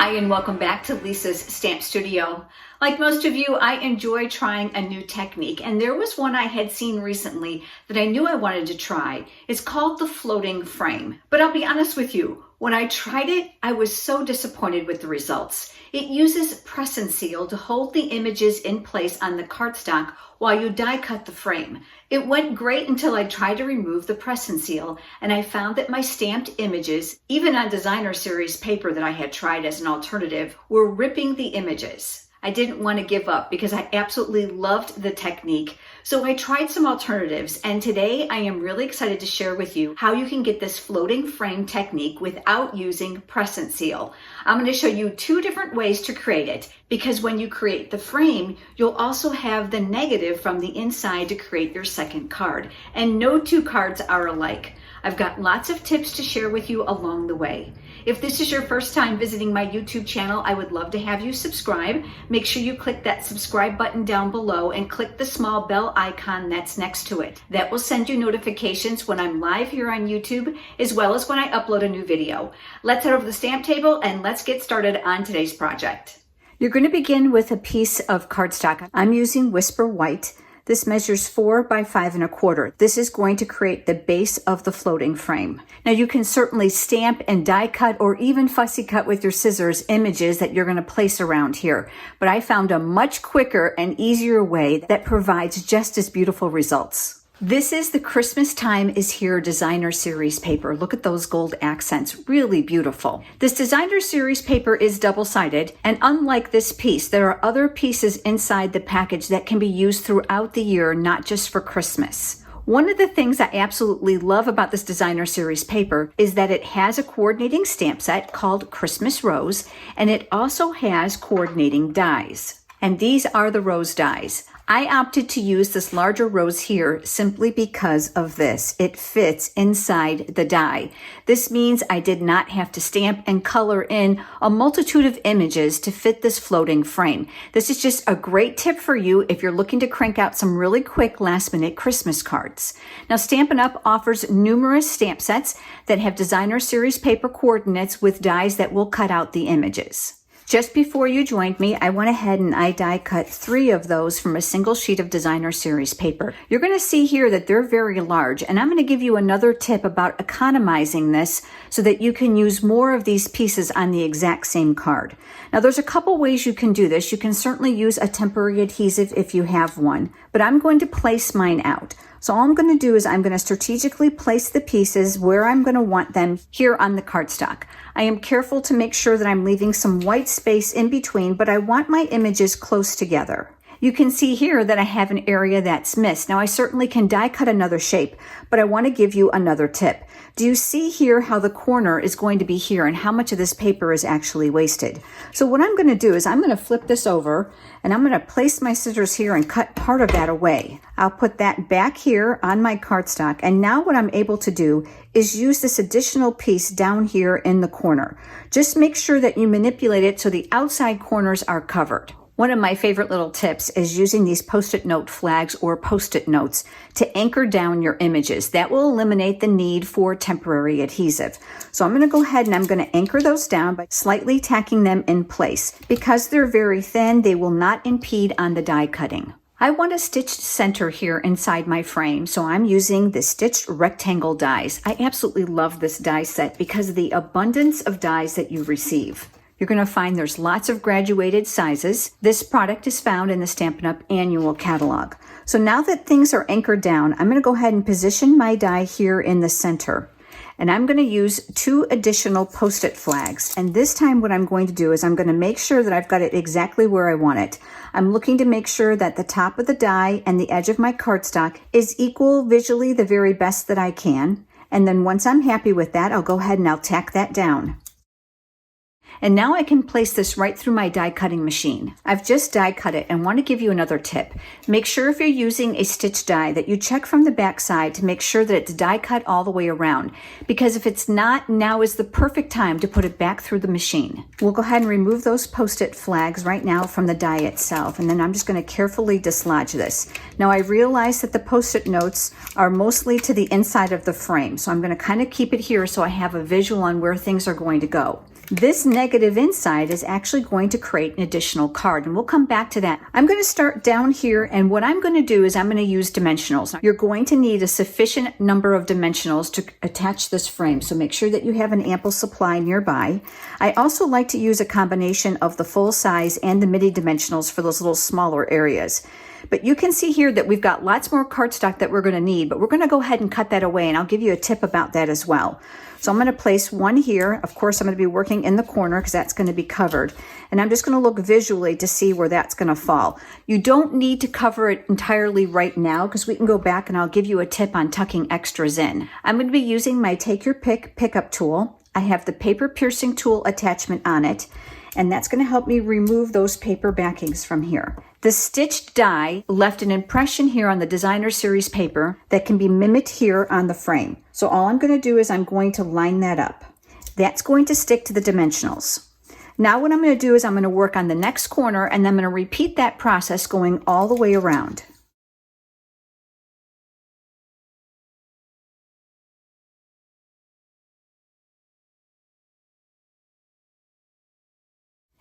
Hi, and welcome back to Lisa's Stamp Studio. Like most of you, I enjoy trying a new technique, and there was one I had seen recently that I knew I wanted to try. It's called the floating frame. But I'll be honest with you, when I tried it, I was so disappointed with the results. It uses press and seal to hold the images in place on the cardstock while you die cut the frame. It went great until I tried to remove the press and seal, and I found that my stamped images, even on designer series paper that I had tried as an alternative, were ripping the images. I didn't want to give up because I absolutely loved the technique. So I tried some alternatives, and today I am really excited to share with you how you can get this floating frame technique without using press and seal. I'm going to show you two different ways to create it, because when you create the frame, you'll also have the negative from the inside to create your second card. And no two cards are alike. I've got lots of tips to share with you along the way. If this is your first time visiting my YouTube channel, I would love to have you subscribe. Make sure you click that subscribe button down below and click the small bell icon that's next to it. That will send you notifications when I'm live here on YouTube, as well as when I upload a new video. Let's head over to the stamp table and let's get started on today's project. You're going to begin with a piece of cardstock. I'm using Whisper White. This measures 4 by 5 1/4. This is going to create the base of the floating frame. Now you can certainly stamp and die cut or even fussy cut with your scissors images that you're going to place around here. But I found a much quicker and easier way that provides just as beautiful results. This is the Christmas Time is Here designer series paper. Look at those gold accents, really beautiful. This designer series paper is double-sided, and unlike this piece, there are other pieces inside the package that can be used throughout the year, not just for Christmas. One of the things I absolutely love about this designer series paper is that it has a coordinating stamp set called Christmas Rose, and it also has coordinating dies. And these are the rose dies. I opted to use this larger rose here simply because of this. It fits inside the die. This means I did not have to stamp and color in a multitude of images to fit this floating frame. This is just a great tip for you if you're looking to crank out some really quick last-minute Christmas cards. Now, Stampin' Up! Offers numerous stamp sets that have designer series paper coordinates with dies that will cut out the images. Just before you joined me, I went ahead and I die cut 3 of those from a single sheet of designer series paper. You're going to see here that they're very large, and I'm going to give you another tip about economizing this so that you can use more of these pieces on the exact same card. Now, there's a couple ways you can do this. You can certainly use a temporary adhesive if you have one, but I'm going to place mine out. So all I'm going to do is I'm going to strategically place the pieces where I'm going to want them here on the cardstock. I am careful to make sure that I'm leaving some white space in between, but I want my images close together. You can see here that I have an area that's missed. Now I certainly can die cut another shape, but I want to give you another tip. Do you see here how the corner is going to be here and how much of this paper is actually wasted? So what I'm going to do is I'm going to flip this over and I'm going to place my scissors here and cut part of that away. I'll put that back here on my cardstock, and now what I'm able to do is use this additional piece down here in the corner. Just make sure that you manipulate it so the outside corners are covered. One of my favorite little tips is using these Post-it note flags or Post-it notes to anchor down your images. That will eliminate the need for temporary adhesive. So I'm going to go ahead and I'm going to anchor those down by slightly tacking them in place. Because they're very thin, they will not impede on the die cutting. I want a stitched center here inside my frame, so I'm using the stitched rectangle dies. I absolutely love this die set because of the abundance of dies that you receive. You're going to find there's lots of graduated sizes. This product is found in the Stampin' Up! Annual catalog. So now that things are anchored down, I'm going to go ahead and position my die here in the center. And I'm going to use 2 additional Post-it flags. And this time what I'm going to do is I'm going to make sure that I've got it exactly where I want it. I'm looking to make sure that the top of the die and the edge of my cardstock is equal visually, the very best that I can. And then once I'm happy with that, I'll go ahead and I'll tack that down. And now I can place this right through my die cutting machine. I've just die cut it and want to give you another tip. Make sure if you're using a stitch die that you check from the back side to make sure that it's die cut all the way around. Because if it's not, now is the perfect time to put it back through the machine. We'll go ahead and remove those Post-it flags right now from the die itself, and then I'm just going to carefully dislodge this. Now I realize that the Post-it notes are mostly to the inside of the frame, so I'm going to kind of keep it here so I have a visual on where things are going to go. This negative negative inside is actually going to create an additional card, and we'll come back to that. I'm going to start down here, and what I'm going to do is I'm going to use dimensionals. You're going to need a sufficient number of dimensionals to attach this frame, so make sure that you have an ample supply nearby. I also like to use a combination of the full size and the mini dimensionals for those little smaller areas. But you can see here that we've got lots more cardstock that we're going to need, but we're going to go ahead and cut that away, and I'll give you a tip about that as well. So I'm going to place one here. Of course, I'm going to be working in the corner because that's going to be covered. And I'm just going to look visually to see where that's going to fall. You don't need to cover it entirely right now because we can go back and I'll give you a tip on tucking extras in. I'm going to be using my Take Your Pick pickup tool. I have the paper piercing tool attachment on it, and that's going to help me remove those paper backings from here. The stitched die left an impression here on the Designer Series paper that can be mimicked here on the frame. So all I'm going to do is I'm going to line that up. That's going to stick to the dimensionals. Now what I'm going to do is I'm going to work on the next corner, and then I'm going to repeat that process going all the way around.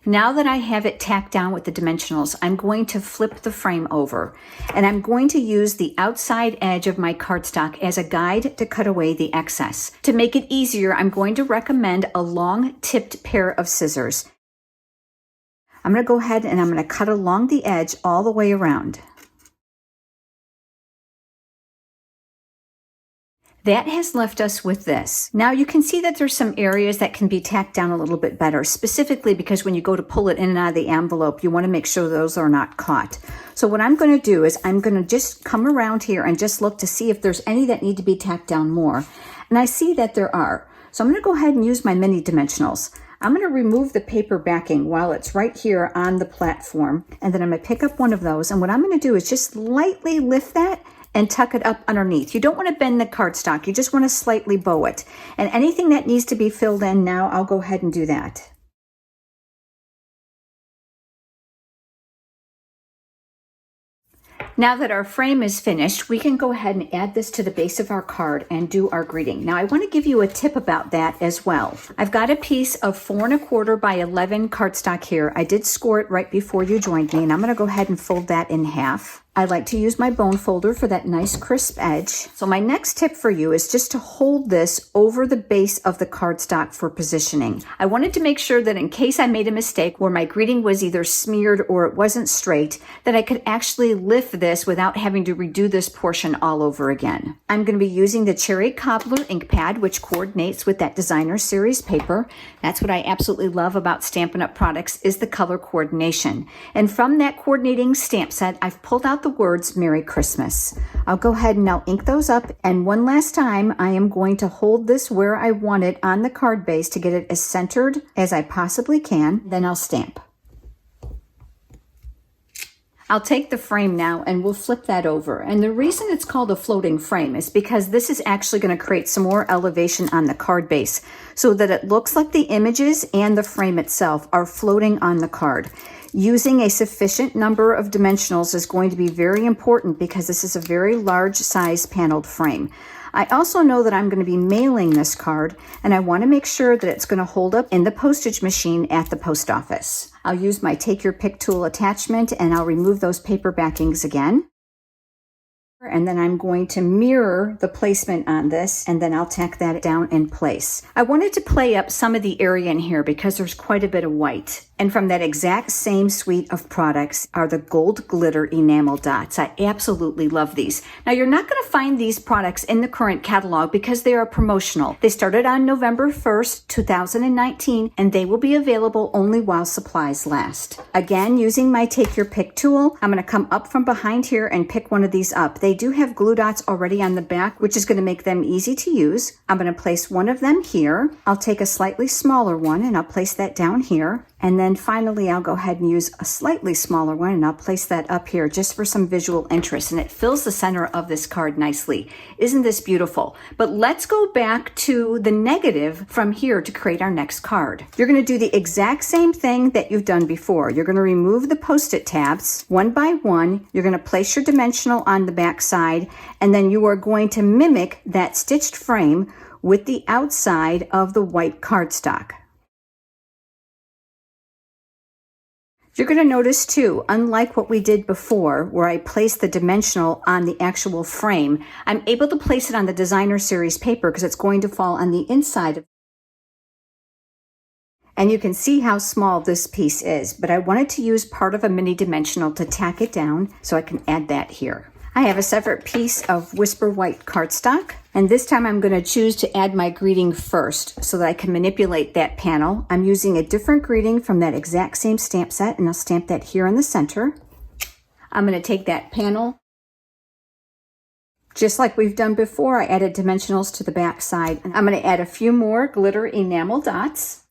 Now that I have it tacked down with the dimensionals, I'm going to flip the frame over, and I'm going to use the outside edge of my cardstock as a guide to cut away the excess. To make it easier, I'm going to recommend a long tipped pair of scissors. I'm going to go ahead and I'm going to cut along the edge all the way around. That has left us with this. Now you can see that there's some areas that can be tacked down a little bit better, specifically because when you go to pull it in and out of the envelope, you want to make sure those are not caught. So what I'm going to do is I'm going to just come around here and just look to see if there's any that need to be tacked down more. And I see that there are. So I'm going to go ahead and use my mini dimensionals. I'm going to remove the paper backing while it's right here on the platform. And then I'm going to pick up one of those. And what I'm going to do is just lightly lift that and tuck it up underneath. You don't want to bend the cardstock. You just want to slightly bow it. And anything that needs to be filled in now, I'll go ahead and do that. Now that our frame is finished, we can go ahead and add this to the base of our card and do our greeting. Now I want to give you a tip about that as well. I've got a piece of 4 1/4 by 11 cardstock here. I did score it right before you joined me, and I'm going to go ahead and fold that in half. I like to use my bone folder for that nice crisp edge. So my next tip for you is just to hold this over the base of the cardstock for positioning. I wanted to make sure that in case I made a mistake where my greeting was either smeared or it wasn't straight, that I could actually lift this without having to redo this portion all over again. I'm going to be using the Cherry Cobbler ink pad, which coordinates with that Designer Series paper. That's what I absolutely love about Stampin' Up! Products is the color coordination. And from that coordinating stamp set, I've pulled out the words Merry Christmas. I'll go ahead and now ink those up, and one last time I am going to hold this where I want it on the card base to get it as centered as I possibly can. Then I'll stamp. I'll take the frame now and we'll flip that over. And the reason it's called a floating frame is because this is actually going to create some more elevation on the card base so that it looks like the images and the frame itself are floating on the card. Using a sufficient number of dimensionals is going to be very important because this is a very large size paneled frame. I also know that I'm going to be mailing this card, and I want to make sure that it's going to hold up in the postage machine at the post office. I'll use my Take Your Pick tool attachment, and I'll remove those paper backings again. And then I'm going to mirror the placement on this, and then I'll tack that down in place. I wanted to play up some of the area in here because there's quite a bit of white. And from that exact same suite of products are the gold glitter enamel dots. I absolutely love these. Now you're not going to find these products in the current catalog because they are promotional. They started on November 1st, 2019, and they will be available only while supplies last. Again, using my Take Your Pick tool, I'm going to come up from behind here and pick one of these up. They do have glue dots already on the back, which is going to make them easy to use. I'm going to place one of them here. I'll take a slightly smaller one and I'll place that down here. And then finally, I'll go ahead and use a slightly smaller one and I'll place that up here just for some visual interest. And it fills the center of this card nicely. Isn't this beautiful? But let's go back to the negative from here to create our next card. You're going to do the exact same thing that you've done before. You're going to remove the Post-it tabs one by one. You're going to place your dimensional on the back side, and then you are going to mimic that stitched frame with the outside of the white cardstock. You're going to notice too, unlike what we did before, where I placed the dimensional on the actual frame, I'm able to place it on the designer series paper because it's going to fall on the inside. And you can see how small this piece is, but I wanted to use part of a mini dimensional to tack it down, so I can add that here. I have a separate piece of Whisper White cardstock, and this time I'm going to choose to add my greeting first so that I can manipulate that panel. I'm using a different greeting from that exact same stamp set, and I'll stamp that here in the center. I'm going to take that panel. Just like we've done before, I added dimensionals to the back side. I'm going to add a few more glitter enamel dots.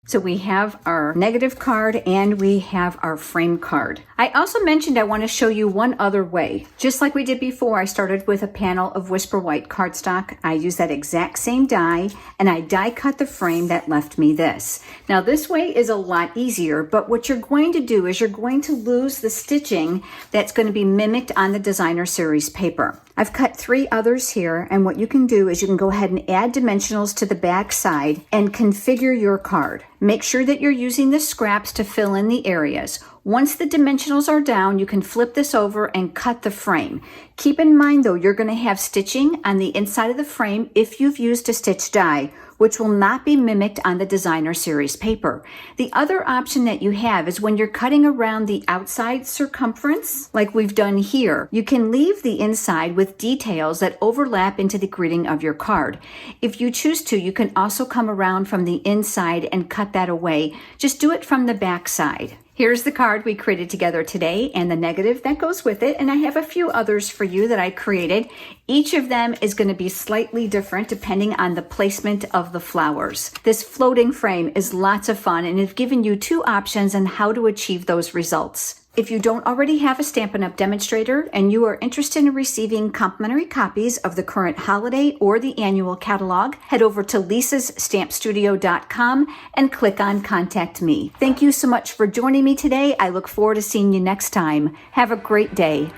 So we have our negative card and we have our frame card. I also mentioned I want to show you one other way. Just like we did before, I started with a panel of Whisper White cardstock. I used that exact same die and I die cut the frame that left me this. Now this way is a lot easier, but what you're going to do is you're going to lose the stitching that's going to be mimicked on the designer series paper. I've cut 3 others here, and what you can do is you can go ahead and add dimensionals to the back side and configure your card. Make sure that you're using the scraps to fill in the areas. Once the dimensionals are down, you can flip this over and cut the frame. Keep in mind though, you're going to have stitching on the inside of the frame if you've used a stitch die, which will not be mimicked on the designer series paper. The other option that you have is when you're cutting around the outside circumference, like we've done here, you can leave the inside with details that overlap into the greeting of your card. If you choose to, you can also come around from the inside and cut that away. Just do it from the back side. Here's the card we created together today and the negative that goes with it, and I have a few others for you that I created. Each of them is going to be slightly different depending on the placement of the flowers. This floating frame is lots of fun, and I've given you 2 options on how to achieve those results. If you don't already have a Stampin' Up! Demonstrator and you are interested in receiving complimentary copies of the current holiday or the annual catalog, head over to lisasstampstudio.com and click on Contact Me. Thank you so much for joining me today. I look forward to seeing you next time. Have a great day.